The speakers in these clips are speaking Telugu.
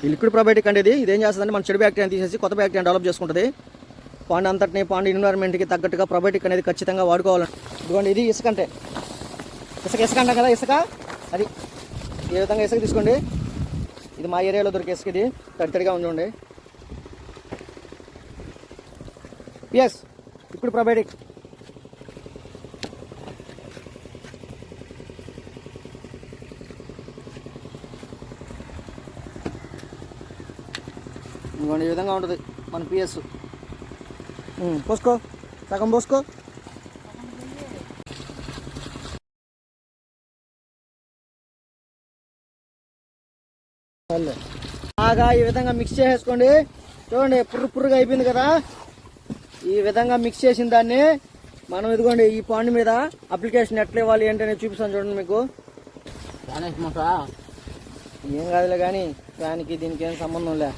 ఈ లిక్విడ్ ప్రోబయోటిక్ అనేది ఇదేం చేస్తుందంటే మన చెడు బ్యాక్టీరియా తీసేసి కొత్త బ్యాక్టీరియా డెవలప్ చేసుకుంటుంది. పాండ్ అంతటిని పాండ్ ఎన్విరాన్మెంట్కి తగ్గట్టుగా ప్రోబయోటిక్ అనేది ఖచ్చితంగా వాడుకోవాలండి. ఇదిగోండి ఇది ఇసుక అంటే ఇసుక అంటాం కదా, ఇసుక అది ఈ విధంగా ఇసుక తీసుకోండి. ఇది మా ఏరియాలో దొరికే ఇసుక, ఇది తడితడిగా ఉండండి. Yes liquid probiotic. ఇంకోండి ఈ విధంగా ఉంటుంది మన పిఎస్. పోసుకో, సగం పోసుకో. బాగా ఈ విధంగా మిక్స్ చేసేసుకోండి. చూడండి పుర్రుగా అయిపోయింది కదా. ఈ విధంగా మిక్స్ చేసిన దాన్ని మనం ఇదిగోండి ఈ పాండ్ మీద అప్లికేషన్ ఎట్లా ఇవ్వాలి ఏంటనే చూపిస్తాను చూడండి మీకు. ఏం కాదులే కానీ ఫ్యాన్కి దీనికి ఏం సంబంధం లే.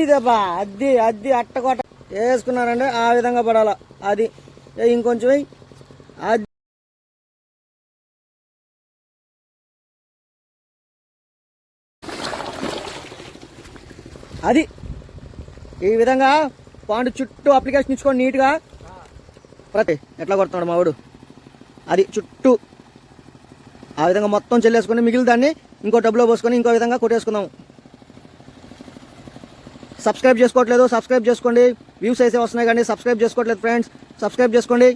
ఇదేబా అద్ది అద్ది అట్టకోట వేసుకున్నారంటే ఆ విధంగా పడాలా. అది ఇంకొంచెం అది అది ఈ విధంగా పాండు చుట్టూ అప్లికేషన్ ఇచ్చుకొని నీట్గా ప్రతి ఎట్లా కొడుతున్నాడు మావాడు. అది చుట్టూ ఆ విధంగా మొత్తం చెల్లేసుకొని మిగిలిన దాన్ని ఇంకో టబ్లో పోసుకొని ఇంకో విధంగా కొట్టేసుకుందాం. సబ్స్క్రైబ్ చేసుకోవట్లేదు, సబ్స్క్రైబ్ చేసుకోండి. వ్యూస్ అయితే వస్తున్నాయి కానీ సబ్స్క్రైబ్ చేసుకోవట్లేదు ఫ్రెండ్స్, సబ్స్క్రైబ్ చేసుకోండి.